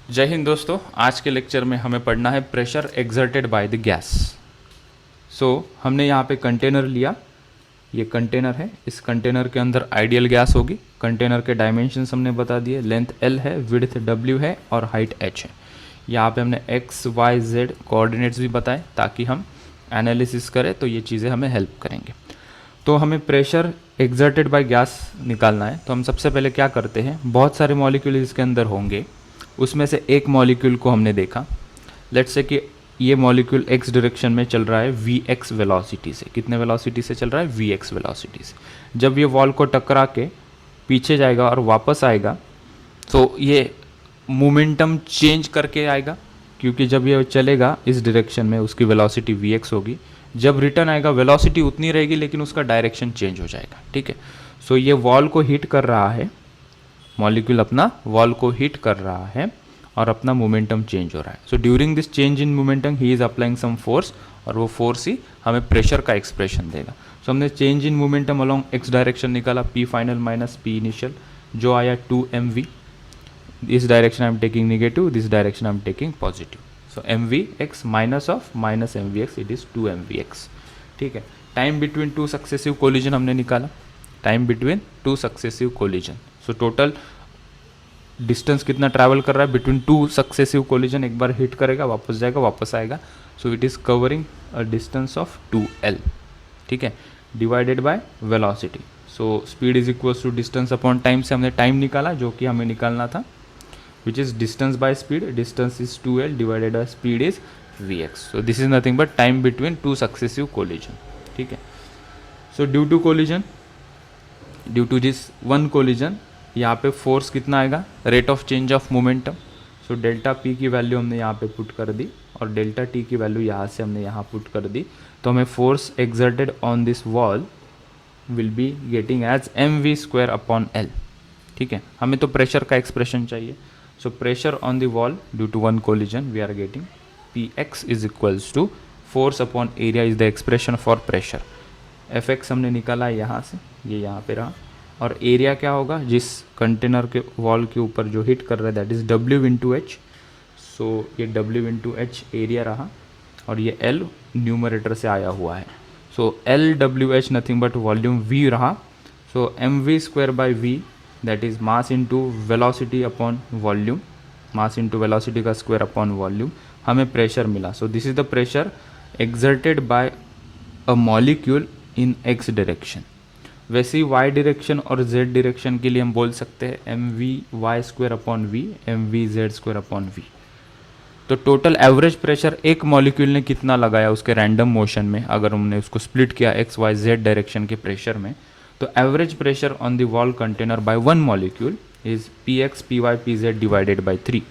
जय हिंद दोस्तों। आज के लेक्चर में हमें पढ़ना है pressure exerted by the gas. हमने यहाँ पे कंटेनर लिया, ये कंटेनर है। इस कंटेनर के अंदर आइडियल गैस होगी। कंटेनर के डायमेंशंस हमने बता दिए, लेंथ L है, विड्थ W है और हाइट H है। यहाँ पे हमने X, Y, Z कोऑर्डिनेट्स भी बताए ताकि हम एनालिसिस करें तो ये चीज़ें हमें हेल्प करेंगे। तो हमें प्रेशर एक्सर्टेड बाय गैस निकालना है। तो हम सबसे पहले क्या करते हैं, बहुत सारे मॉलिक्यूल इसके अंदर होंगे, उसमें से एक मॉलिक्यूल को हमने देखा। लेट्स से कि ये मॉलिक्यूल x डायरेक्शन में चल रहा है vx वेलोसिटी से। कितने वेलोसिटी से चल रहा है? vx वेलोसिटी से। जब ये वॉल को टकरा के पीछे जाएगा और वापस आएगा तो ये मोमेंटम चेंज करके आएगा, क्योंकि जब ये चलेगा इस डायरेक्शन में उसकी वेलोसिटी vx होगी। जब रिटर्न आएगा वेलोसिटी उतनी रहेगी लेकिन उसका डायरेक्शन चेंज हो जाएगा। ठीक है। सो ये वॉल को हिट कर रहा है, मॉलिक्यूल अपना वॉल को हिट कर रहा है और अपना मोमेंटम चेंज हो रहा है। So during this change in momentum he is applying some force, और वो फोर्स ही हमें प्रेशर का एक्सप्रेशन देगा। सो हमने change in momentum along x direction निकाला, P final minus P initial, जो आया 2mv। This direction I am taking negative, this direction I am taking positive. So mvx minus of minus mvx, it is 2mvx। ठीक है। Time between two successive collision हमने निकाला, time between two successive collision. So total distance कितना travel कर रहा है between two successive collision. एक बार hit करेगा, वापस जाएगा, वापस आएगा। So it is covering a distance of 2l। ठीक है, divided by velocity. So speed is equals to distance upon time से हमने टाइम निकाला जो कि हमें निकालना था, which is distance by speed. Distance is 2l divided by speed is vx। So this is nothing but time between two successive collision. ठीक है। So due to collision, due to this one collision, यहाँ पे force कितना आएगा? Rate of change of momentum. So delta P की value हमने यहाँ पे पुट कर दी और डेल्टा टी की वैल्यू यहाँ से हमने यहाँ पुट कर दी। तो हमें force exerted on this wall will be getting as mv² upon l। ठीक है। हमें तो प्रेशर का एक्सप्रेशन चाहिए। So pressure on the wall due to one collision we are getting px is equals to force upon area is the expression for pressure. fx हमने निकाला है यहाँ से, ये यहाँ पे रहा। और एरिया क्या होगा? जिस कंटेनर के वॉल के ऊपर जो हिट कर रहा है that is W into H. So ये W इंटू एच एरिया रहा और ये L न्यूमरेटर से आया हुआ है। सो LWH nothing but volume V रहा। सो mv² by v that is mass into velocity upon volume, mass into velocity का स्क्वायर अपॉन वॉल्यूम। हमें प्रेशर मिला। सो this is the pressure exerted by a molecule in x direction. वैसे ही y direction और z direction के लिए हम बोल सकते हैं mvy² upon v, mvz² upon v। तो टोटल एवरेज प्रेशर एक मॉलिक्यूल ने कितना लगाया उसके रैंडम मोशन में, अगर हमने उसको स्प्लिट किया x, y, z डायरेक्शन के प्रेशर में, तो average pressure on the wall container by one molecule is px, py, pz divided by 3।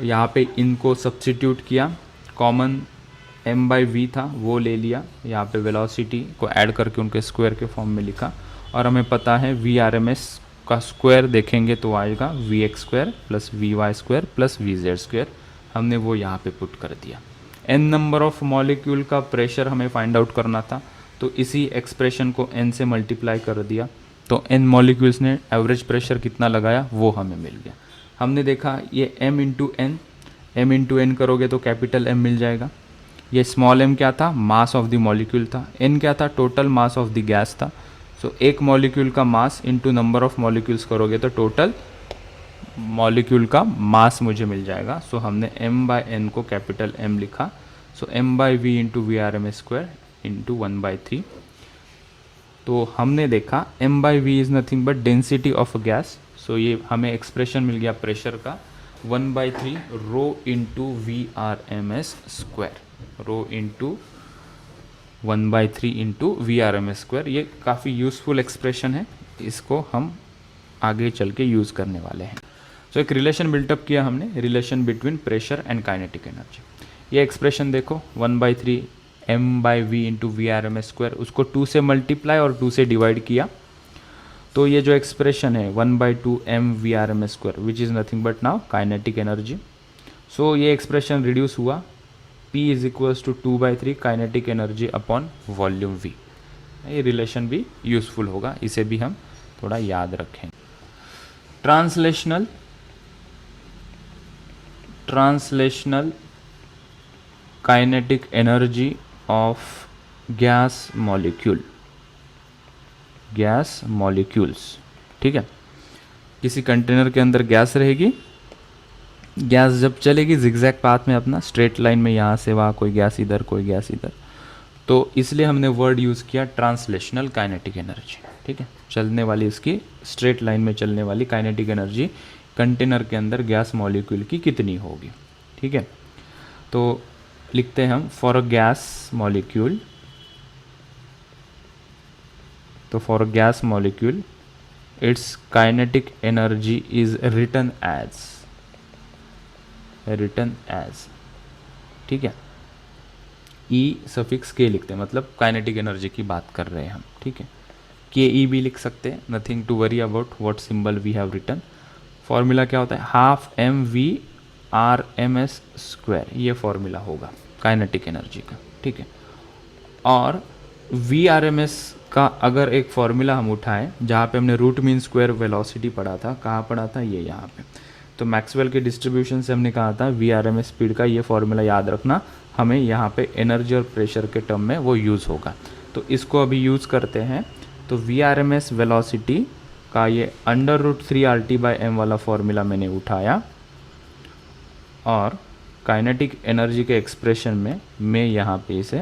यहाँ पे इनको सब्स्टिट्यूट किया, कॉमन m/v था वो ले लिया, यहाँ पे वेलोसिटी को ऐड करके उनके स्क्वायर के फॉर्म में लिखा। और हमें पता है Vrms का स्क्वायर देखेंगे तो आएगा vx² plus vy² plus vz²। हमने वो यहाँ पे पुट कर दिया। n नंबर ऑफ मॉलिक्यूल का प्रेशर हमें फाइंड आउट करना था, तो इसी एक्सप्रेशन को n से मल्टीप्लाई कर दिया। तो n मॉलिक्यूल्स ने एवरेज प्रेशर कितना लगाया वो हमें मिल गया। हमने देखा ये m इंटू n करोगे तो कैपिटल M मिल जाएगा। ये स्मॉल m क्या था? मास ऑफ द मॉलिक्यूल था। n क्या था? Total mass of the gas था। सो एक मॉलिक्यूल का mass into number of molecules करोगे तो टोटल मॉलिक्यूल का मास मुझे मिल जाएगा। सो हमने m/n को कैपिटल M लिखा। So m/v into Vrms² into 1/3। तो हमने देखा m/v is nothing but density of a gas. So ये हमें एक्सप्रेशन मिल गया प्रेशर का 1/3 rho into Vrms², rho into 1/3 into Vrms²। ये काफ़ी यूज़फुल एक्सप्रेशन है, इसको हम आगे चल के यूज़ करने वाले हैं। सो एक रिलेशन बिल्टअप किया हमने, relation between pressure and kinetic energy. ये एक्सप्रेशन देखो 1/3 m/v इंटू Vrms², उसको 2 से मल्टीप्लाई और 2 से डिवाइड किया तो ये जो एक्सप्रेशन है 1/2 m Vrms² which is nothing but now kinetic energy. So ये एक्सप्रेशन रिड्यूस हुआ, P is equals to 2/3 kinetic energy upon volume V। ये रिलेशन भी यूज़फुल होगा, इसे भी हम थोड़ा याद रखें। Translational translational kinetic energy of gas molecule, gas molecules. ठीक है, किसी कंटेनर के अंदर गैस रहेगी, गैस जब चलेगी जिगजैग पाथ में अपना स्ट्रेट लाइन में, यहाँ से वहाँ कोई गैस इधर कोई गैस इधर, तो इसलिए हमने वर्ड यूज़ किया ट्रांसलेशनल काइनेटिक एनर्जी। ठीक है, चलने वाली इसकी स्ट्रेट लाइन में चलने वाली काइनेटिक एनर्जी कंटेनर के अंदर गैस मॉलिक्यूल की कितनी होगी। ठीक है, तो लिखते हैं हम फॉर अ गैस मॉलिक्यूल, तो for a gas molecule its kinetic energy is written as, ठीक है, ई सफिक्स के लिखते हैं, मतलब काइनेटिक एनर्जी की बात कर रहे हैं हम। ठीक है, के ई भी लिख सकते हैं, nothing to worry about what symbol we have written. Formula क्या होता है, half M V R M S square, ये फॉर्मूला होगा काइनेटिक एनर्जी का। ठीक है, और वी आर एम एस का अगर एक फॉर्मूला हम उठाएं, जहाँ पे हमने रूट मीन स्क्वायर वेलोसिटी पढ़ा था, कहाँ पढ़ा था, ये यहाँ पे, तो मैक्सवेल के डिस्ट्रीब्यूशन से हमने कहा था V R M S speed का ये फॉर्मूला याद रखना, हमें यहाँ पे एनर्जी और प्रेशर के टर्म में वो यूज़ होगा। तो इसको अभी यूज़ करते हैं। तो V R M S velocity का ये √3RT/m वाला फॉर्मूला मैंने उठाया और काइनेटिक एनर्जी के एक्सप्रेशन में मैं यहाँ पे इसे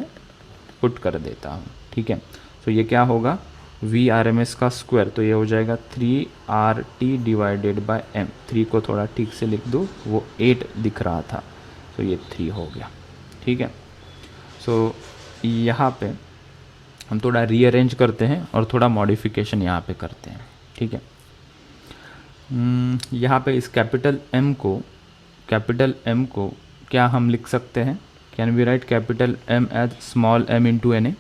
पुट कर देता हूँ। ठीक है, तो ये क्या होगा, वी आर एम एस का स्क्वायर, तो ये हो जाएगा 3RT/m। 3 को थोड़ा ठीक से लिख दो, वो 8 दिख रहा था, तो ये 3 हो गया। ठीक है, सो यहाँ पे हम थोड़ा रीअरेंज करते हैं और थोड़ा मॉडिफिकेशन यहाँ पे करते हैं। ठीक है, यहाँ पे इस कैपिटल M को क्या हम लिख सकते हैं, can we write capital M as small m into NA।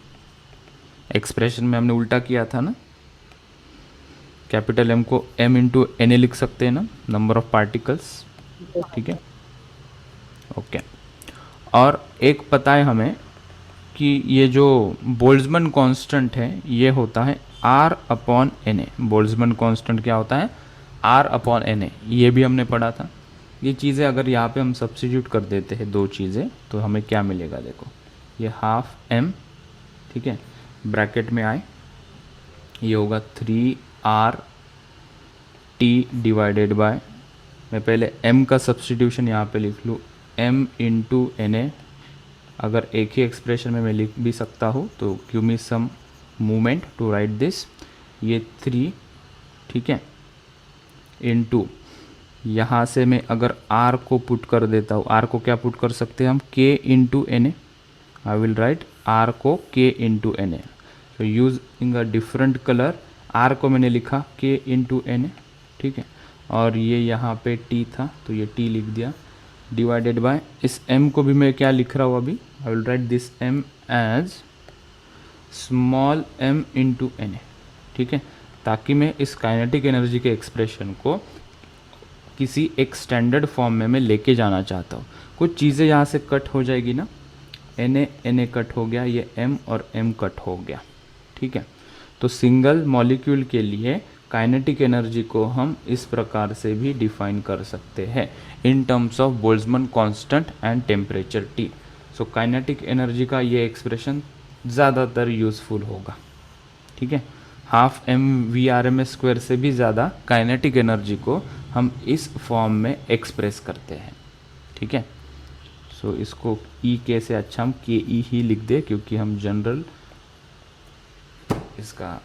Expression में हमने उल्टा किया था ना, कैपिटल M को m इंटू NA लिख सकते हैं ना, नंबर ऑफ पार्टिकल्स। ठीक है, ओके, और एक पता है हमें कि ये जो बोल्ट्जमैन कांस्टेंट है ये होता है R/NA। बोल्ट्जमैन कांस्टेंट क्या होता है, R/NA, ये भी हमने पढ़ा था। ये चीज़ें अगर यहाँ पे हम सब्स्टिट्यूट कर देते हैं दो चीज़ें, तो हमें क्या मिलेगा, देखो ये हाफ m, ठीक है, ब्रैकेट में आए, ये होगा 3RT/, मैं पहले m का सब्स्टिट्यूशन यहाँ पे लिख लूँ, m इंटू NA। अगर एक ही एक्सप्रेशन में मैं लिख भी सकता हूँ, तो give me some movement to write this, ये 3, ठीक है, इंटू यहाँ से मैं अगर R को पुट कर देता हूँ, R को क्या पुट कर सकते हैं हम, K into NA। I will right R को K इंटू NA, तो using a different colour, R को मैंने लिखा K इंटू NA। ठीक है, और ये यहाँ पे T था, तो ये T लिख दिया, डिवाइडेड बाय इस M को भी मैं क्या लिख रहा हूँ अभी, I will write this M as small m into NA। ठीक है, ताकि मैं इस काइनेटिक एनर्जी के एक्सप्रेशन को किसी एक स्टैंडर्ड फॉर्म में मैं लेके जाना चाहता हूँ। कुछ चीज़ें यहाँ से कट हो जाएगी ना, NA कट हो गया, ये M और M कट हो गया। ठीक है, तो सिंगल मॉलिक्यूल के लिए काइनेटिक एनर्जी को हम इस प्रकार से भी डिफाइन कर सकते हैं, in terms of Boltzmann constant and temperature T। So kinetic energy का ये एक्सप्रेशन ज़्यादातर यूज़फुल होगा। ठीक है, हाफ mv/m² से भी ज़्यादा काइनेटिक एनर्जी को हम इस फॉर्म में एक्सप्रेस करते हैं। ठीक है, सो इसको E से अच्छा हम KE ही लिख दे, क्योंकि हम जनरल इसका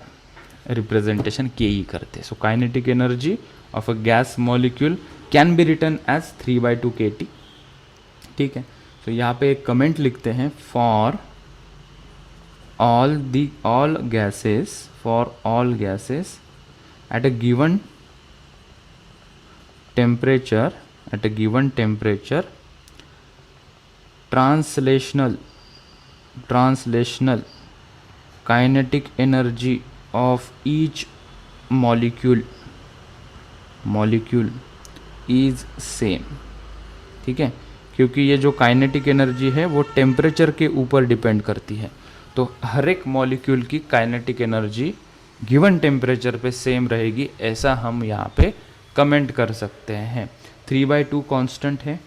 रिप्रेजेंटेशन KE करते हैं। So kinetic energy of a gas molecule can be written as 3/2 kT। ठीक है, तो यहाँ पे एक कमेंट लिखते हैं, for all gases at a given temperature, translational kinetic energy of each molecule is same। ठीक है, क्योंकि ये जो काइनेटिक एनर्जी है वो टेम्परेचर के ऊपर डिपेंड करती है, तो हर एक मॉलिक्यूल की काइनेटिक एनर्जी गिवन टेम्परेचर पे सेम रहेगी, ऐसा हम यहाँ पे कमेंट कर सकते हैं। 3/2 कांस्टेंट है,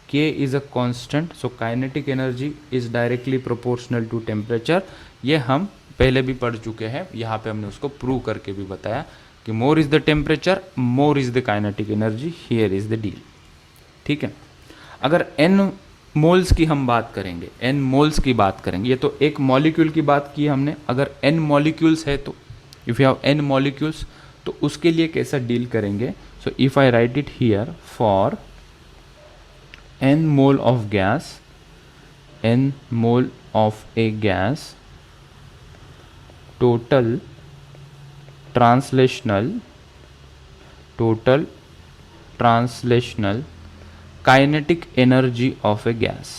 K is a constant, so kinetic energy is directly proportional to temperature. ये हम पहले भी पढ़ चुके हैं, यहाँ पे हमने उसको प्रूव करके भी बताया कि more is the temperature more is the kinetic energy, here is the deal. ठीक है, अगर n मोल्स की हम बात करेंगे, n मोल्स की बात करेंगे, ये तो एक मॉलिक्यूल की बात की हमने, अगर n मॉलिक्यूल्स है तो if you have n molecules तो उसके लिए कैसा डील करेंगे। So if I right it here, for n mole of gas, n mole of a gas, total translational kinetic energy of a gas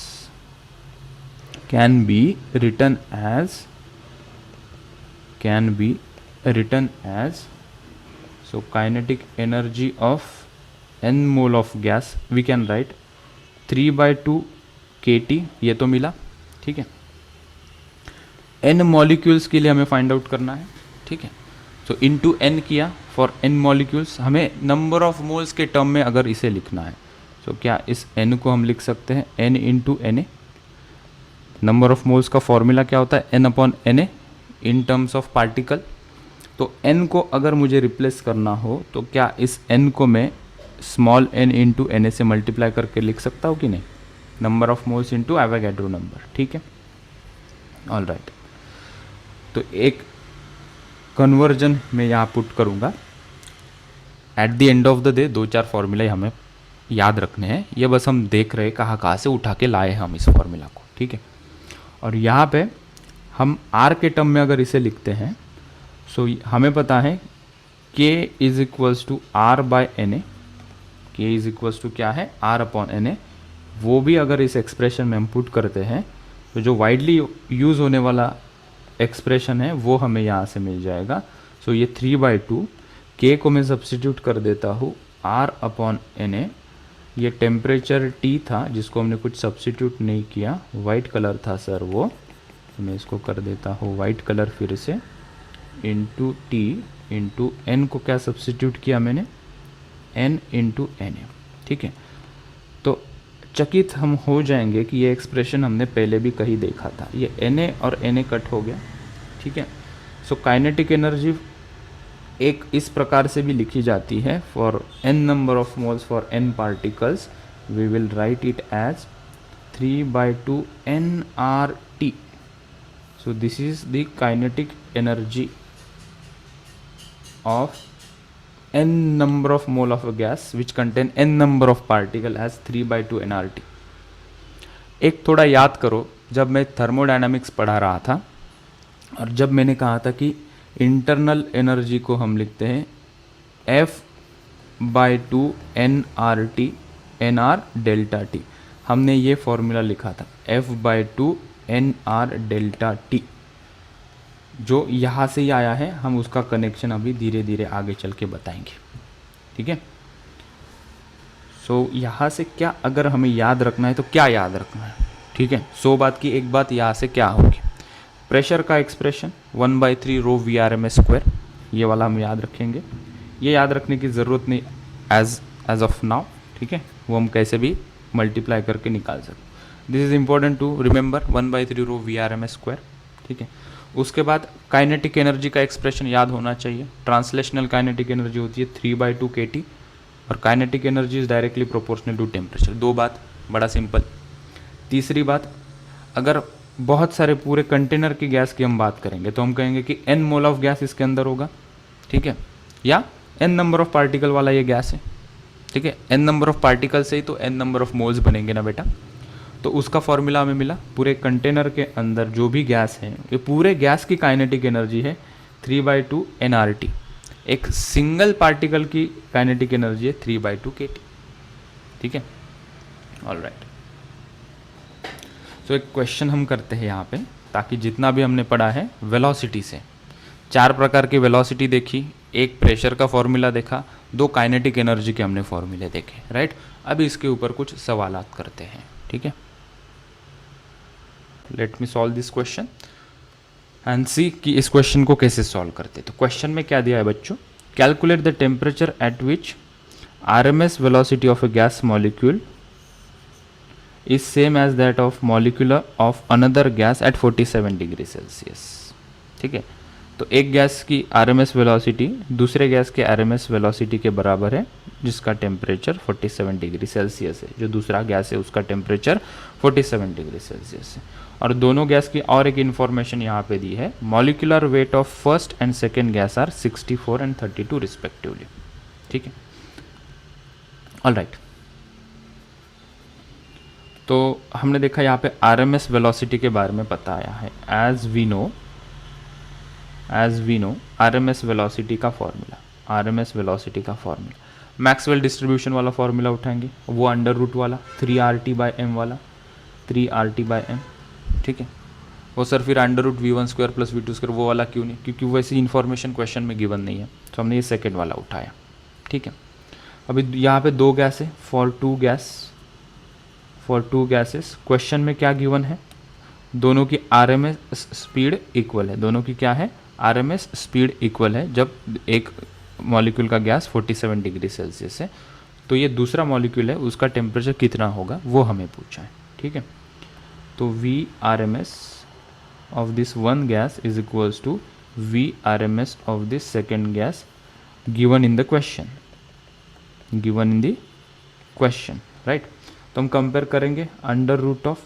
can be written as so kinetic energy of n mole of gas we can write 3/2 kT, ये तो मिला। ठीक है, n molecules के लिए हमें find out करना है। ठीक है, सो इनटू n किया फॉर n मॉलिक्यूल्स, हमें नंबर ऑफ मोल्स के टर्म में अगर इसे लिखना है तो क्या इस n को हम लिख सकते हैं n into Na। Number of moles का फॉर्मूला क्या होता है, n upon Na in terms of particle. तो n को अगर मुझे रिप्लेस करना हो तो क्या इस n को मैं स्मॉल n इंटू Na से मल्टीप्लाई करके लिख सकता हूँ कि नहीं, number of moles into Avogadro number. ठीक है, ऑल राइट। तो एक कन्वर्जन मैं यहाँ पुट करूँगा। At the end of the day 2-4 फॉर्मूले हमें याद रखने हैं, ये बस हम देख रहे हैं कहाँ से उठा के लाए हम इस फॉर्मूला को। ठीक है, और यहाँ पे हम R के टर्म में अगर इसे लिखते हैं, सो हमें पता है K is equals to R by Na, K is equals to क्या है, R अपॉन Na। वो भी अगर इस एक्सप्रेशन में हम पुट करते हैं तो जो वाइडली यूज़ होने वाला एक्सप्रेशन है वो हमें यहाँ से मिल जाएगा। सो ये 3/2, K को मैं सब्स्टिट्यूट कर देता हूँ R अपॉन Na। ये टेम्परेचर T था जिसको हमने कुछ सब्स्टिट्यूट नहीं किया, वाइट कलर था सर वो, तो मैं इसको कर देता हूँ वाइट कलर फिर से, इंटू T इंटू N को क्या सब्स्टिट्यूट किया मैंने, N इंटू Na। ठीक है, तो चकित हम हो जाएंगे कि ये एक्सप्रेशन हमने पहले भी कहीं देखा था, ये Na और Na कट हो गया। ठीक है, सो काइनेटिक एनर्जी एक इस प्रकार से भी लिखी जाती है, for n number of moles for n particles we will write it as 3/2 nRT। So this is the kinetic energy of n number of mole of a gas which contain n number of particle as 3/2 nRT। एक थोड़ा याद करो, जब मैं thermodynamics पढ़ा रहा था और जब मैंने कहा था कि इंटरनल एनर्जी को हम लिखते हैं F/2 nRT, nR delta T, हमने ये फॉर्मूला लिखा था F/2 nR डेल्टा T, जो यहाँ से ही आया है। हम उसका कनेक्शन अभी धीरे धीरे आगे चल के बताएंगे। ठीक है, सो यहाँ से क्या अगर हमें याद रखना है तो क्या याद रखना है। ठीक है, 100 बात की एक बात यहाँ से क्या होगी, प्रेशर का एक्सप्रेशन 1/3 रो Vrms², ये वाला हम याद रखेंगे। ये याद रखने की ज़रूरत नहीं एज ऑफ नाउ। ठीक है, वो हम कैसे भी मल्टीप्लाई करके निकाल सकते। This is important to remember 1/3 rho Vrms²। ठीक है, उसके बाद काइनेटिक एनर्जी का एक्सप्रेशन याद होना चाहिए। ट्रांसलेशनल काइनेटिक एनर्जी होती है 3/2 kT और kinetic energy is directly proportional to temperature. 2 बात, बड़ा सिंपल। तीसरी बात, अगर बहुत सारे पूरे कंटेनर की गैस की हम बात करेंगे तो हम कहेंगे कि n मोल ऑफ गैस इसके अंदर होगा। ठीक है, या n नंबर ऑफ पार्टिकल वाला ये गैस है। ठीक है, n नंबर ऑफ पार्टिकल से ही तो n नंबर ऑफ मोल्स बनेंगे ना बेटा। तो उसका फॉर्मूला हमें मिला, पूरे कंटेनर के अंदर जो भी गैस है, ये पूरे गैस की काइनेटिक एनर्जी है 3/2 nRT। एक सिंगल पार्टिकल की काइनेटिक एनर्जी है 3/2 kT। ठीक है, ऑल राइट। तो एक क्वेश्चन हम करते हैं यहाँ पे, ताकि जितना भी हमने पढ़ा है वेलोसिटी से, 4 प्रकार की वेलोसिटी देखी, एक प्रेशर का फॉर्मूला देखा, 2 काइनेटिक एनर्जी के हमने फॉर्मूले देखे, राइट। अभी इसके ऊपर कुछ सवालात करते हैं। ठीक है, let me solve this question and see कि इस क्वेश्चन को कैसे सॉल्व करते। तो क्वेश्चन में क्या दिया है बच्चों, calculate the temperature at which RMS velocity of a gas molecule is same as that of molecular of another gas at 47 degree Celsius. ठीक है, तो एक गैस की आरएमएस वेलोसिटी दूसरे गैस के आरएमएस वेलोसिटी के बराबर है, जिसका टेम्परेचर 47 डिग्री सेल्सियस है। जो दूसरा गैस है उसका टेम्परेचर 47 डिग्री सेल्सियस है। और दोनों गैस की और एक इन्फॉर्मेशन यहाँ पे दी है, molecular weight of first and second gas are 64 and 32 respectively. ठीक है, ऑल राइट। तो हमने देखा यहाँ पे आरएमएस वेलोसिटी के बारे में बताया है। As we know RMS velocity का फॉर्मूला मैक्सवेल डिस्ट्रीब्यूशन वाला फॉर्मूला उठाएंगे, वो अंडर रूट वाला 3RT/m वाला, 3RT/m। ठीक है, वो सर फिर अंडर रूट V1² + V2² वो वाला क्यों नहीं? क्योंकि वैसी इन्फॉर्मेशन क्वेश्चन में गिवन नहीं है, तो हमने ये सेकेंड वाला उठाया। ठीक है, अभी यहाँ पे दो गैस है, फॉर टू गैसेस क्वेश्चन में क्या गिवन है? दोनों की आरएमएस स्पीड इक्वल है। दोनों की क्या है? आरएमएस स्पीड इक्वल है जब एक मॉलिक्यूल का गैस 47 डिग्री सेल्सियस है। तो ये दूसरा मॉलिक्यूल है, उसका टेम्परेचर कितना होगा वो हमें पूछा है। ठीक है, तो V R M S of this one gas is equals to V R M S of this second gas given in the question, right. तो हम कंपेयर करेंगे, under root of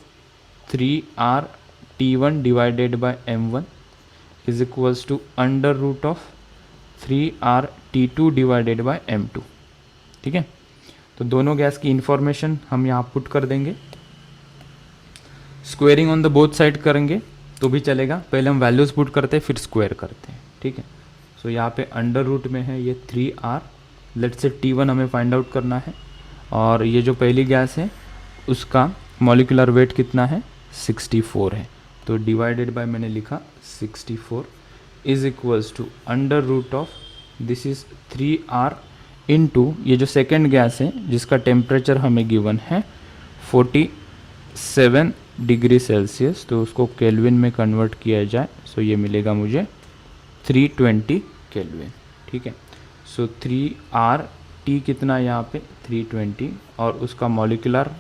3RT1 divided by M1 is equals to under root of 3RT2 divided by M2। ठीक है, तो दोनों gas की information हम यहाँ पुट कर देंगे। Squaring on the both side करेंगे तो भी चलेगा, पहले हम वैल्यूज पुट करते हैं फिर स्क्वायर करते हैं। ठीक है, सो यहाँ पे अंडर रूट में है ये 3R, लेट्स से T1 हमें फाइंड आउट करना है, और ये जो पहली गैस है उसका मॉलिक्यूलर वेट कितना है? 64 है। तो डिवाइडेड बाय मैंने लिखा 64 is equals to under root of this is 3R into ये जो सेकेंड गैस है जिसका टेम्परेचर हमें गिवन है 47 डिग्री सेल्सियस, तो उसको केल्विन में कन्वर्ट किया जाए, सो ये मिलेगा मुझे 320 केल्विन। ठीक है, सो 3RT कितना यहाँ पे 320, और उसका मॉलिक्यूलर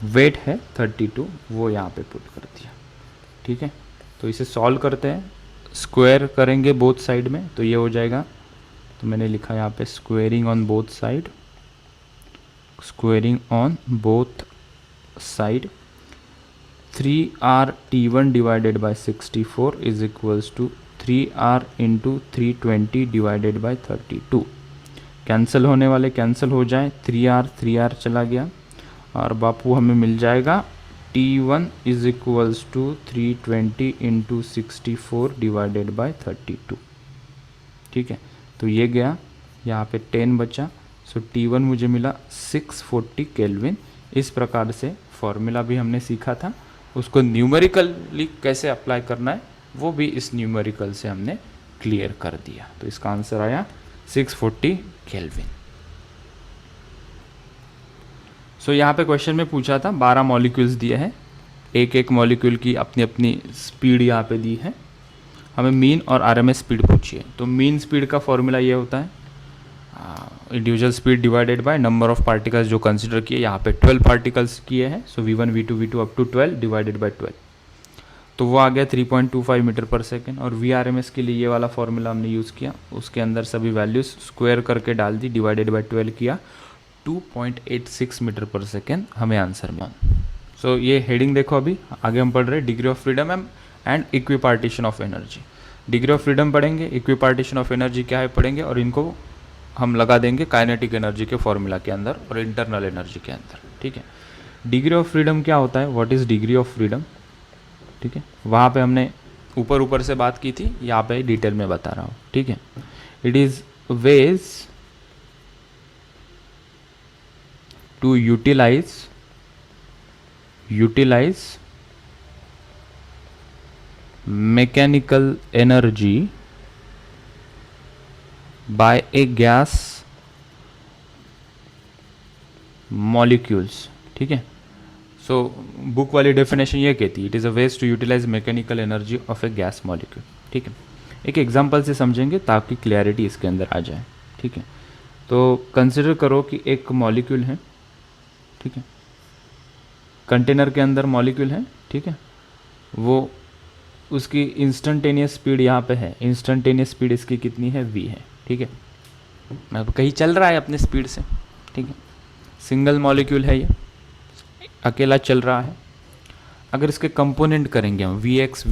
वेट है 32, वो यहाँ पे पुट कर दिया। ठीक है, तो इसे सॉल्व करते हैं, स्क्वायर करेंगे बोथ साइड में, तो ये हो जाएगा, तो मैंने लिखा यहाँ पे squaring on both side 3RT1 divided by 64 is equals to 3R into 320 divided by 32। Cancel होने वाले कैंसिल हो जाए, 3R चला गया, और बापू हमें मिल जाएगा T1 is equals to 320 into 64 divided by 32। ठीक है, तो ये गया, यहाँ पे 10 बचा, सो T1 मुझे मिला 640 केल्विन। इस प्रकार से फॉर्मूला भी हमने सीखा था, उसको न्यूमेरिकली कैसे अप्लाई करना है वो भी इस न्यूमेरिकल से हमने क्लियर कर दिया। तो इसका आंसर आया 640 केल्विन। सो यहाँ पे क्वेश्चन में पूछा था 12 मॉलिक्यूल्स दिए हैं, एक मॉलिक्यूल की अपनी अपनी स्पीड यहाँ पे दी है, हमें मीन और आरएमएस स्पीड पूछिए। तो मीन स्पीड का फॉर्मूला ये होता है individual speed divided by number of particles जो कंसिडर किए, यहाँ पे 12 पार्टिकल्स किए हैं, so V1 V2 V2 up to 12 divided by 12, तो वो आ गया 3.25 मीटर पर सेकेंड। और VRMS के लिए ये वाला फॉर्मूला हमने यूज़ किया, उसके अंदर सभी वैल्यूज स्क्वायर करके डाल दी, डिवाइडेड बाय 12 किया, 2.86 मीटर पर सेकेंड हमें आंसर मिला। सो ये हेडिंग देखो, अभी आगे हम पढ़ रहे हैं degree of freedom and equipartition of energy. Degree of freedom पढ़ेंगे, इक्विपार्टीशन ऑफ एनर्जी क्या है पढ़ेंगे, और इनको हम लगा देंगे काइनेटिक एनर्जी के फॉर्मूला के अंदर और इंटरनल एनर्जी के अंदर। ठीक है, डिग्री ऑफ फ्रीडम क्या होता है, what is degree of freedom. ठीक है, वहाँ पे हमने ऊपर से बात की थी, यहाँ पे डिटेल में बता रहा हूँ। ठीक है, it is ways to utilize mechanical energy by a gas molecules. ठीक है, सो बुक वाली डेफिनेशन ये कहती है it is a ways to utilize mechanical energy of a gas molecule. ठीक है, एक एग्जांपल से समझेंगे ताकि क्लैरिटी इसके अंदर आ जाए। ठीक है, तो कंसिडर करो कि एक मॉलिक्यूल है, ठीक है, कंटेनर के अंदर मॉलिक्यूल है, ठीक है, वो उसकी इंस्टेंटेनियस स्पीड यहाँ पे है, इंस्टेंटेनियस स्पीड इसकी कितनी है, v है, ठीक है, अब कहीं चल रहा है अपने स्पीड से, ठीक है, सिंगल मॉलिक्यूल है, ये अकेला चल रहा है। अगर इसके कंपोनेंट करेंगे हम vx,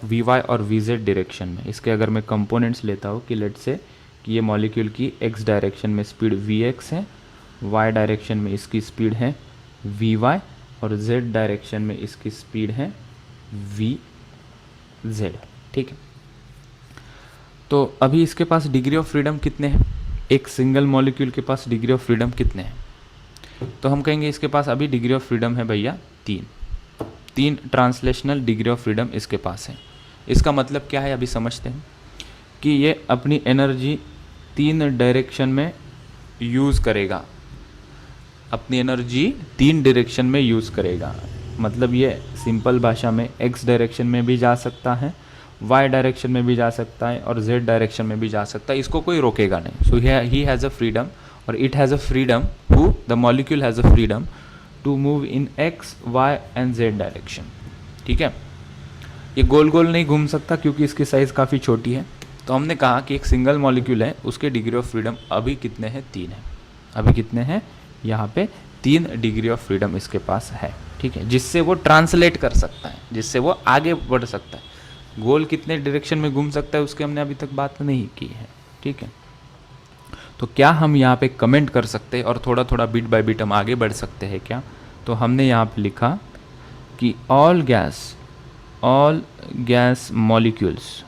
vy और vz डायरेक्शन में, इसके अगर मैं कंपोनेंट्स लेता हूँ कि लेट से कि ये मॉलिक्यूल की x डायरेक्शन में स्पीड vx है, y डायरेक्शन में इसकी स्पीड है vy और z डायरेक्शन में इसकी स्पीड है vz, ठीक है। तो अभी इसके पास डिग्री ऑफ फ्रीडम कितने हैं, एक सिंगल मॉलिक्यूल के पास डिग्री ऑफ फ्रीडम कितने हैं, तो हम कहेंगे इसके पास अभी डिग्री ऑफ फ्रीडम है भैया 3 ट्रांसलेशनल डिग्री ऑफ फ्रीडम इसके पास है। इसका मतलब क्या है अभी समझते हैं कि ये अपनी एनर्जी 3 डायरेक्शन में यूज़ करेगा, अपनी एनर्जी 3 डायरेक्शन में यूज़ करेगा। मतलब ये सिंपल भाषा में x डायरेक्शन में भी जा सकता है, y डायरेक्शन में भी जा सकता है और z डायरेक्शन में भी जा सकता है, इसको कोई रोकेगा नहीं। So he has a freedom और it has a freedom, who the molecule has a freedom to move in x, y and z direction, ठीक है। ये गोल गोल नहीं घूम सकता क्योंकि इसकी साइज़ काफ़ी छोटी है। तो हमने कहा कि एक सिंगल मॉलिक्यूल है, उसके डिग्री ऑफ फ्रीडम अभी कितने हैं, 3 है। अभी कितने हैं, यहाँ पे 3 डिग्री ऑफ फ्रीडम इसके पास है, ठीक है, जिससे वो ट्रांसलेट कर सकता है, जिससे वो आगे बढ़ सकता है। गोल कितने डायरेक्शन में घूम सकता है उसके हमने अभी तक बात नहीं की है, ठीक है। तो क्या हम यहाँ पे कमेंट कर सकते हैं और थोड़ा थोड़ा बिट बाय बिट हम आगे बढ़ सकते हैं क्या। तो हमने यहाँ पे लिखा कि ऑल गैस मॉलिक्यूल्स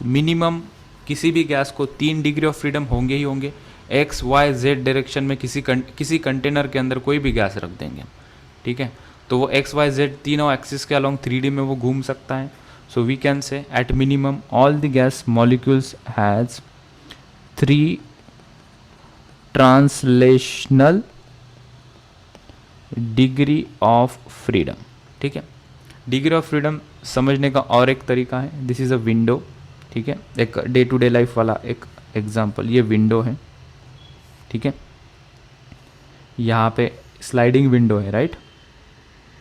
मिनिमम किसी भी गैस को 3 डिग्री ऑफ फ्रीडम होंगे ही होंगे। एक्स वाई जेड डायरेक्शन में किसी कंटेनर के अंदर कोई भी गैस रख देंगे, ठीक है, तो वो एक्स वाई जेड तीनों एक्सिस के अलोंग 3D में वो घूम सकता है। So we can say at minimum all the gas molecules has 3 translational degree of freedom, ठीक है। डिग्री ऑफ फ्रीडम समझने का और एक तरीका है, दिस इज़ अ विंडो, ठीक है, एक डे टू डे लाइफ वाला एक एग्जांपल, ये विंडो है, ठीक है, यहाँ पे स्लाइडिंग विंडो है, राइट,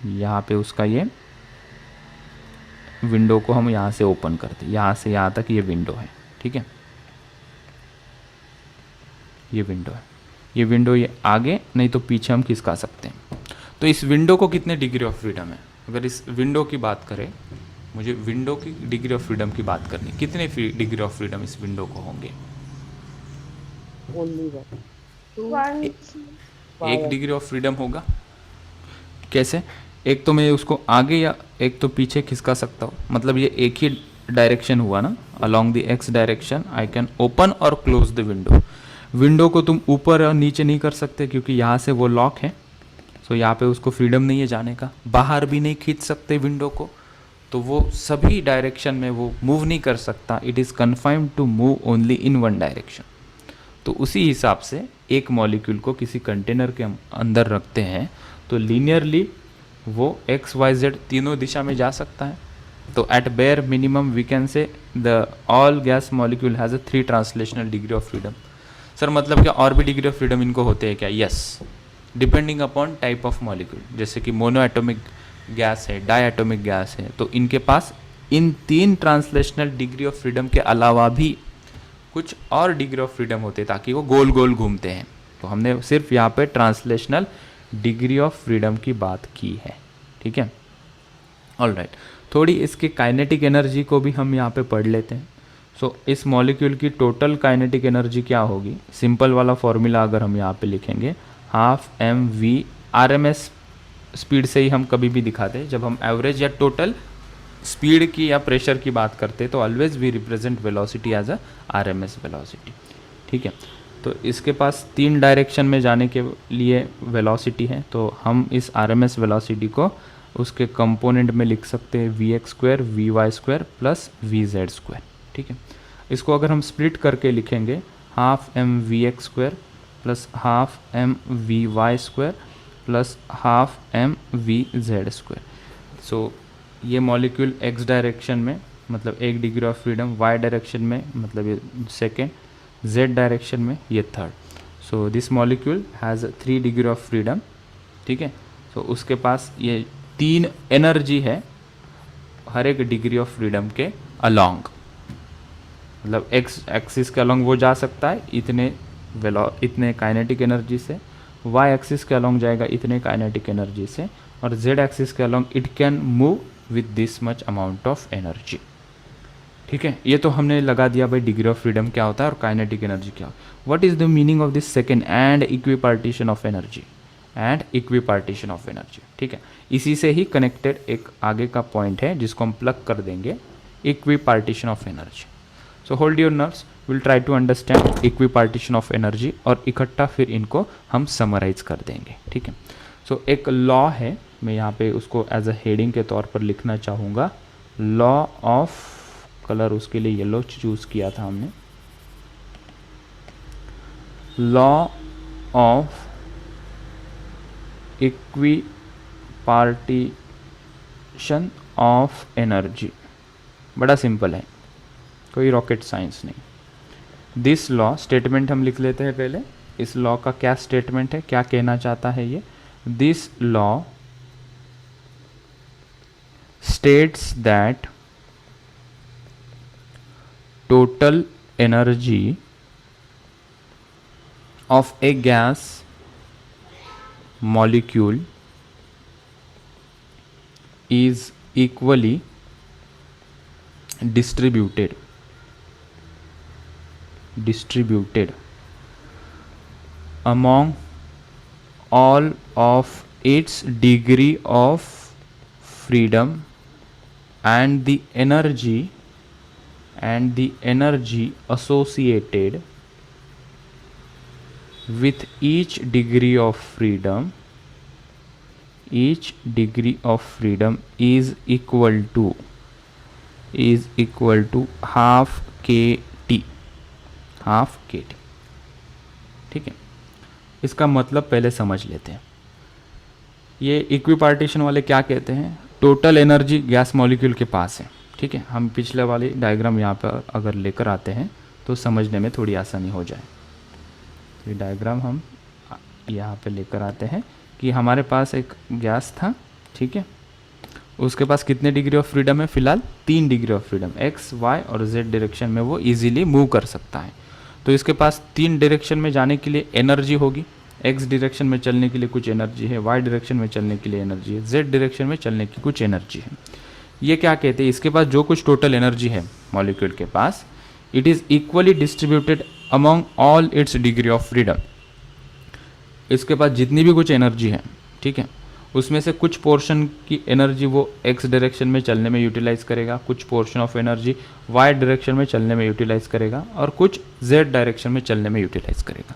यहाँ पे उसका ये विंडो को हम यहाँ से ओपन करते हैं, यहाँ से यहाँ तक ये विंडो है, ठीक है, ये विंडो है, ये विंडो ये आगे नहीं तो पीछे हम खिसका सकते हैं। तो इस विंडो को कितने डिग्री ऑफ फ्रीडम है, अगर इस विंडो की बात करें, मुझे विंडो की डिग्री ऑफ फ्रीडम की बात करनी, कितने डिग्री ऑफ फ्रीडम इस विंडो को होंगे, एक डिग्री ऑफ फ्रीडम होगा। कैसे, एक तो मैं उसको आगे या एक तो पीछे खिसका सकता हूँ, मतलब ये एक ही डायरेक्शन हुआ ना, along the x direction I can open और क्लोज द विंडो। विंडो को तुम ऊपर और नीचे नहीं कर सकते क्योंकि यहाँ से वो लॉक है, सो यहाँ पे उसको फ्रीडम नहीं है जाने का, बाहर भी नहीं खींच सकते विंडो को, तो वो सभी डायरेक्शन में वो मूव नहीं कर सकता, it is confined to move only in one direction. तो उसी हिसाब से एक मॉलिक्यूल को किसी कंटेनर के अंदर रखते हैं तो लीनियरली वो एक्स वाई जेड तीनों दिशा में जा सकता है। तो at bare minimum we can say the all gas molecule has a 3 translational degree of freedom. Sir मतलब क्या और भी डिग्री ऑफ फ्रीडम इनको होते हैं क्या, yes, depending upon type of molecule. जैसे कि मोनो एटॉमिक गैस है, डाई एटॉमिक गैस है, तो इनके पास इन 3 ट्रांसलेशनल डिग्री ऑफ फ्रीडम के अलावा भी कुछ और डिग्री ऑफ फ्रीडम होते हैं ताकि वो गोल गोल घूमते हैं। तो हमने सिर्फ यहाँ पे ट्रांसलेशनल डिग्री ऑफ फ्रीडम की बात की है, ठीक है, ऑलराइट। थोड़ी इसकी काइनेटिक एनर्जी को भी हम यहाँ पे पढ़ लेते हैं। सो इस मॉलिक्यूल की टोटल काइनेटिक एनर्जी क्या होगी, सिंपल वाला फॉर्मूला अगर हम यहाँ पे लिखेंगे, हाफ mv, RMS स्पीड से ही हम कभी भी दिखाते हैं, जब हम एवरेज या टोटल स्पीड की या प्रेशर की बात करते हैं तो always we represent velocity as a RMS velocity, ठीक है। तो इसके पास 3 डायरेक्शन में जाने के लिए वेलोसिटी है, तो हम इस RMS वेलोसिटी को उसके कंपोनेंट में लिख सकते हैं vx² vy² प्लस vz², ठीक है। इसको अगर हम स्प्लिट करके लिखेंगे, half mvx² plus half mvy² plus half mvz²। सो ये मॉलिक्यूल x डायरेक्शन में मतलब 1 degree of freedom, y direction में मतलब ये सेकेंड, z डायरेक्शन में ये third. So this molecule has 3 degree of freedom, ठीक है। तो उसके पास ये 3 एनर्जी है हर एक डिग्री ऑफ फ्रीडम के अलोंग, मतलब एक्स एक्सिस के अलोंग वो जा सकता है इतने काइनेटिक एनर्जी से, वाई एक्सिस के अलोंग जाएगा इतने काइनेटिक एनर्जी से, और जेड एक्सिस के along it can move with this much amount of energy. ठीक है, ये तो हमने लगा दिया भाई डिग्री ऑफ फ्रीडम क्या होता है और काइनेटिक एनर्जी क्या होता है। What is the meaning of this second and equipartition of energy, and equipartition of energy. ठीक है, इसी से ही कनेक्टेड एक आगे का पॉइंट है जिसको हम प्लग कर देंगे, equipartition of energy. So hold your nerves, will try to understand equipartition of energy और इकट्ठा फिर इनको हम समराइज कर देंगे। ठीक है, सो एक लॉ है, मैं यहाँ पे उसको एज अ हेडिंग के तौर पर लिखना चाहूँगा, लॉ ऑफ, कलर उसके लिए येलो चूज किया था हमने, law of equipartition of energy. बड़ा सिंपल है, कोई रॉकेट साइंस नहीं। दिस लॉ, स्टेटमेंट हम लिख लेते हैं पहले, इस लॉ का क्या स्टेटमेंट है, क्या कहना चाहता है ये। This law states that total energy of a gas molecule is equally distributed among all of its degree of freedom, and the energy associated with each degree of freedom is equal to half kT। ठीक है, इसका मतलब पहले समझ लेते हैं। ये equipartition वाले क्या कहते हैं, टोटल एनर्जी गैस मॉलिक्यूल के पास है। ठीक है, हम पिछले वाली डायग्राम यहाँ पर अगर लेकर आते हैं तो समझने में थोड़ी आसानी हो जाए। ये डायग्राम हम यहाँ पे लेकर आते हैं कि हमारे पास एक गैस था। ठीक है, उसके पास कितने डिग्री ऑफ फ्रीडम है, फिलहाल 3 degree of freedom, x y और जेड डायरेक्शन में वो इजीली मूव कर सकता है। तो इसके पास 3 डायरेक्शन में जाने के लिए एनर्जी होगी, एक्स डायरेक्शन में चलने के लिए कुछ एनर्जी है, वाई डायरेक्शन में चलने के लिए एनर्जी है, जेड डायरेक्शन में चलने की कुछ एनर्जी है। ये क्या कहते हैं, इसके पास जो कुछ टोटल एनर्जी है मॉलिक्यूल के पास, it is equally distributed among all its degree of freedom. इसके पास जितनी भी कुछ एनर्जी है, ठीक है, उसमें से कुछ पोर्शन की एनर्जी वो एक्स डायरेक्शन में चलने में यूटिलाइज करेगा, कुछ portion of energy y direction में चलने में यूटिलाइज करेगा और कुछ जेड डायरेक्शन में चलने में यूटिलाइज करेगा।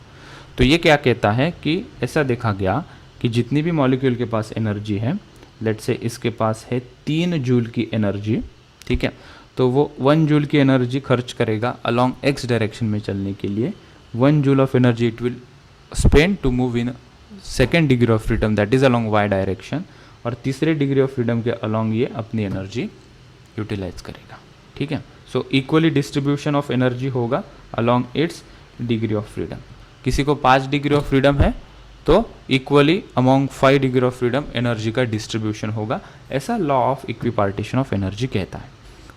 तो ये क्या कहता है कि ऐसा देखा गया कि जितनी भी मॉलिक्यूल के पास एनर्जी है, लेट्स से इसके पास है 3 जूल की एनर्जी, ठीक है, तो वो 1 जूल की एनर्जी खर्च करेगा अलोंग एक्स डायरेक्शन में चलने के लिए। 1 joule of energy it will spend to move in second degree of freedom that is along y direction, और तीसरे डिग्री ऑफ फ्रीडम के अलोंग ये अपनी एनर्जी यूटिलाइज करेगा। ठीक है, so equally distribution of energy होगा along its degree of freedom. किसी को 5 डिग्री ऑफ फ्रीडम है तो equally among 5 degree of freedom energy का डिस्ट्रीब्यूशन होगा, ऐसा law of equipartition of energy कहता है।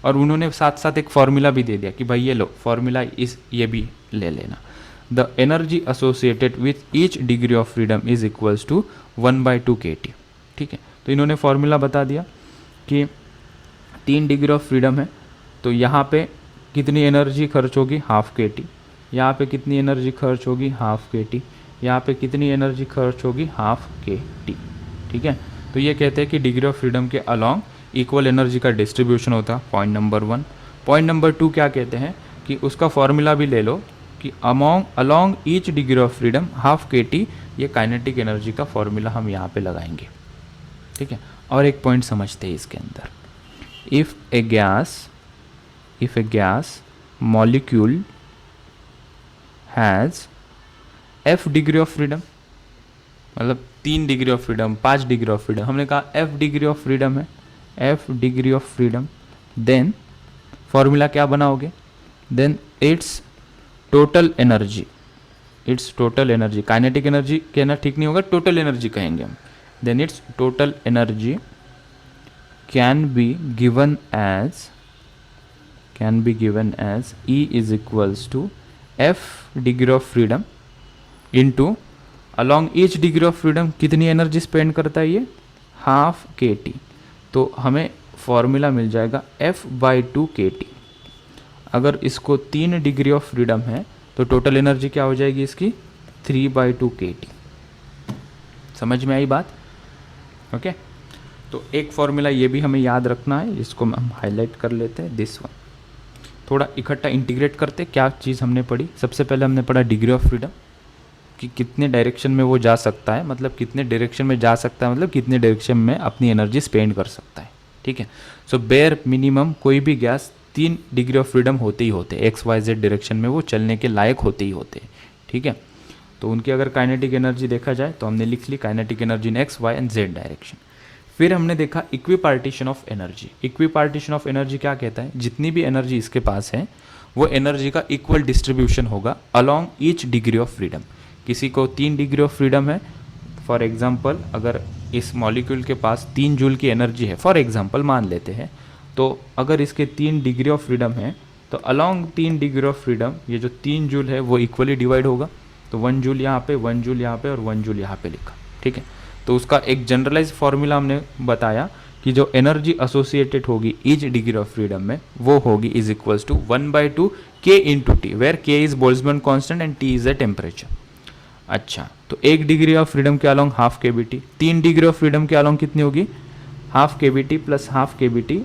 और उन्होंने साथ साथ एक फॉर्मूला भी दे दिया कि भाई ये लो फॉर्मूला ये भी ले लेना, the energy associated with each degree of freedom is equals to 1/2 kT। ठीक है, तो इन्होंने फॉर्मूला बता दिया कि 3 डिग्री ऑफ फ्रीडम है तो यहाँ पे कितनी एनर्जी खर्च होगी, हाफ kT, यहाँ पे कितनी एनर्जी खर्च होगी, हाफ kT, यहाँ पे कितनी एनर्जी खर्च होगी, हाफ kT। ठीक है, तो ये कहते हैं कि डिग्री ऑफ फ्रीडम के अलोंग इक्वल एनर्जी का डिस्ट्रीब्यूशन होता है, पॉइंट नंबर 1। पॉइंट नंबर 2 क्या कहते हैं कि उसका फॉर्मूला भी ले लो कि along each degree of freedom half kT, ये काइनेटिक एनर्जी का फॉर्मूला हम यहाँ पे लगाएंगे। ठीक है, और एक पॉइंट समझते हैं इसके अंदर, if a gas molecule has f degree of freedom, मतलब 3 degree of freedom, 5 degree of freedom, हमने कहा f डिग्री ऑफ फ्रीडम है, f degree of freedom, then formula क्या बनाओगे, then it's total energy, kinetic energy कहना ठीक नहीं होगा, टोटल एनर्जी कहेंगे हम, then its total energy can be given as E is equals to F degree of freedom into along each degree of freedom कितनी energy spend करता है ये, हाफ kT। तो हमें फॉर्मूला मिल जाएगा F/2 kT। अगर इसको 3 डिग्री ऑफ फ्रीडम है तो टोटल एनर्जी क्या हो जाएगी इसकी, 3/2 kT। समझ में आई बात? ओके तो एक फॉर्मूला ये भी हमें याद रखना है, इसको हम हाईलाइट कर लेते हैं, दिस वन। थोड़ा इकट्ठा इंटीग्रेट करते, क्या चीज़ हमने पढ़ी। सबसे पहले हमने पढ़ा डिग्री ऑफ फ्रीडम कि कितने डायरेक्शन में वो जा सकता है, मतलब कितने डायरेक्शन में जा सकता है, मतलब कितने डायरेक्शन में अपनी एनर्जी स्पेंड कर सकता है। ठीक है, सो बेयर मिनिमम कोई भी गैस 3 डिग्री ऑफ फ्रीडम होते ही होते, XYZ डायरेक्शन में वो चलने के लायक होते ही होते। ठीक है, तो उनकी अगर काइनेटिक एनर्जी देखा जाए तो हमने लिख ली kinetic energy in X, Y and Z direction. फिर हमने देखा equipartition of energy. Equipartition of energy क्या कहता है, जितनी भी एनर्जी इसके पास है वो एनर्जी का इक्वल डिस्ट्रीब्यूशन होगा along each degree of freedom. किसी को 3 डिग्री ऑफ फ्रीडम है, फॉर एग्जांपल अगर इस मॉलिक्यूल के पास 3 जूल की एनर्जी है, फॉर एग्जांपल मान लेते हैं, तो अगर इसके 3 डिग्री ऑफ फ्रीडम है तो अलॉन्ग 3 डिग्री ऑफ फ्रीडम ये जो 3 जूल है वो इक्वली डिवाइड होगा। तो 1 जूल यहाँ पे, 1 जूल यहाँ पे और 1 जूल यहाँ पे लिखा। ठीक है, तो उसका एक जनरलाइज फॉर्मूला हमने बताया कि जो एनर्जी एसोसिएटेड होगी ईच डिग्री ऑफ फ्रीडम में वो होगी is equals to 1/2 k into T, where k is Boltzmann constant and t is a temperature. अच्छा, तो 1 डिग्री ऑफ फ्रीडम के along half kBt, 3 degree of freedom के along कितनी होगी, half kBt plus half kBt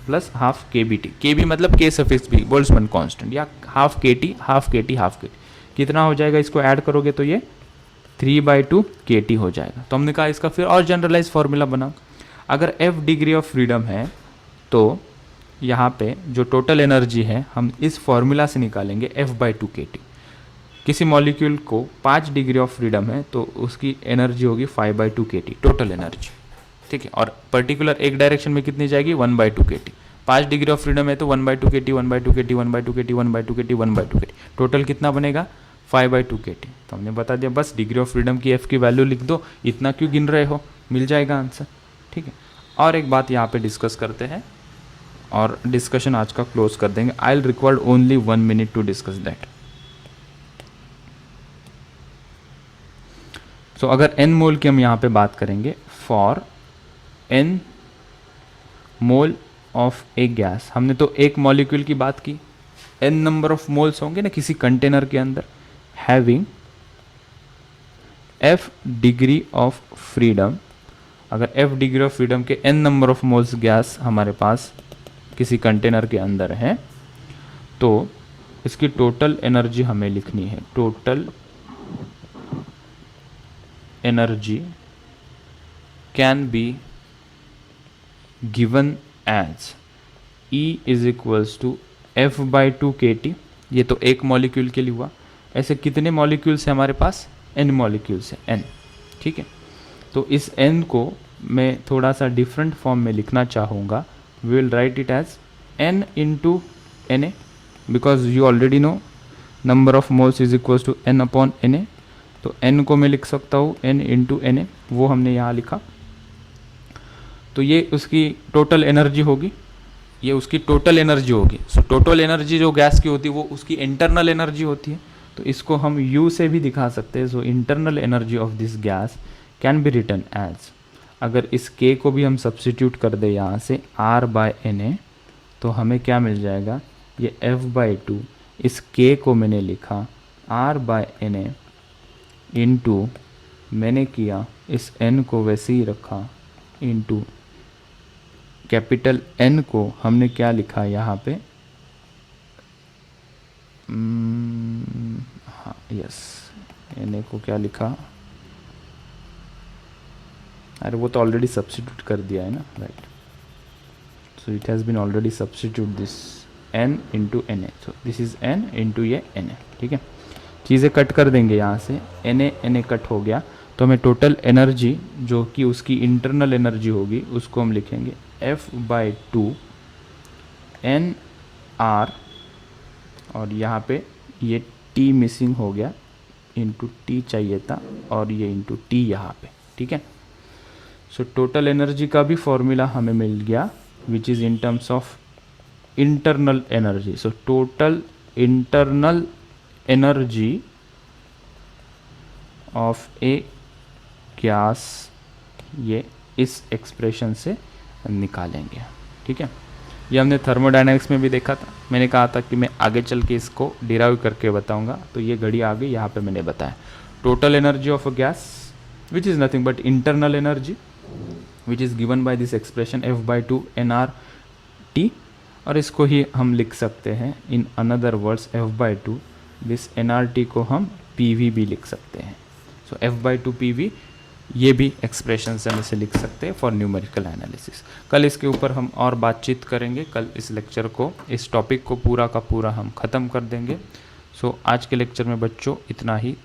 plus half kBt। kb मतलब k suffix b, Boltzmann constant, या half kt half kt half kt, कितना हो जाएगा, इसको ऐड करोगे तो ये 3/2 kT हो जाएगा। तो हमने कहा इसका फिर और जनरलाइज फॉर्मूला बना। अगर f डिग्री ऑफ फ्रीडम है तो यहाँ पे जो टोटल एनर्जी है हम इस फॉर्मूला से निकालेंगे F/2 kT। किसी मॉलिक्यूल को 5 डिग्री ऑफ फ्रीडम है तो उसकी एनर्जी होगी 5/2 kT टोटल एनर्जी। ठीक है, और पर्टिकुलर एक डायरेक्शन में कितनी जाएगी, 1/2 kT। 5 डिग्री ऑफ फ्रीडम है तो 1/2 kT 1/2 kT 1/2 kT 1/2 kT 1/2 kT, total कितना बनेगा, 5/2 kT। तो हमने बता दिया, बस डिग्री ऑफ फ्रीडम की F की वैल्यू लिख दो, इतना क्यों गिन रहे हो, मिल जाएगा आंसर। ठीक है, और एक बात यहाँ पे डिस्कस करते हैं और डिस्कशन आज का क्लोज कर देंगे। I will required only 1 minute to discuss that. So अगर n मोल की हम यहाँ पे बात करेंगे, for n mole of a gas, हमने तो एक मॉलिक्यूल की बात की, n नंबर ऑफ मोल्स होंगे ना किसी कंटेनर के अंदर, having f degree of freedom. अगर f डिग्री ऑफ फ्रीडम के n number of moles gas हमारे पास किसी कंटेनर के अंदर है तो इसकी टोटल एनर्जी हमें लिखनी है। Total energy can be given as E is equals to F/2 kT। ये तो एक मॉलिक्यूल के लिए हुआ, ऐसे कितने मॉलिक्यूल्स हैं हमारे पास, n मॉलिक्यूल्स हैं, n। ठीक है, तो इस n को मैं थोड़ा सा डिफरेंट फॉर्म में लिखना चाहूँगा। We will write it as n into Na, because you already know number of moles is equals to n/Na। तो n को मैं लिख सकता हूँ n इंटू Na, वो हमने यहाँ लिखा। तो ये उसकी टोटल एनर्जी होगी, ये उसकी टोटल एनर्जी होगी। सो टोटल एनर्जी जो गैस की होती है वो उसकी इंटरनल एनर्जी होती है, तो इसको हम U से भी दिखा सकते हैं। So internal energy of this gas can be written as, अगर इस K को भी हम सब्सटीट्यूट कर दे यहाँ से R/Na, तो हमें क्या मिल जाएगा, ये F/2, इस K को मैंने लिखा R/Na इंटू मैंने किया इस N को वैसे ही रखा इंटू कैपिटल N को हमने क्या लिखा यहाँ पे, हाँ यस, Na को क्या लिखा, अरे वो तो ऑलरेडी सब्स्टिट्यूट कर दिया है ना, right. So it has been already substitute this N into Na, so this is N into ये Na। ठीक है, चीज़ें कट कर देंगे यहाँ से, Na कट हो गया, तो हमें टोटल एनर्जी जो कि उसकी इंटरनल एनर्जी होगी उसको हम लिखेंगे F/2 NR, और यहाँ पे ये T मिसिंग हो गया, इंटू T चाहिए था और ये इंटू T यहाँ पे। ठीक है, सो टोटल एनर्जी का भी फॉर्मूला हमें मिल गया, which is in terms of internal energy. So total internal energy of a gas, ये इस एक्सप्रेशन से निकालेंगे. ठीक है, ये हमने थर्मोडायनेमिक्स में भी देखा था. मैंने कहा था कि मैं आगे चल के इसको डिराइव करके बताऊंगा, तो ये घड़ी आ गई. यहाँ पे मैंने बताया total energy of a gas which is nothing but internal energy which is given by this expression F/2 nRT. और इसको ही हम लिख सकते हैं in another words F/2, this nRT को हम PV भी लिख सकते हैं. सो F/2 PV ये भी एक्सप्रेशन से हम इसे लिख सकते हैं फॉर न्यूमेरिकल एनालिसिस. कल इसके ऊपर हम और बातचीत करेंगे. कल इस लेक्चर को, इस टॉपिक को पूरा का पूरा हम ख़त्म कर देंगे. सो आज के लेक्चर में बच्चों इतना ही.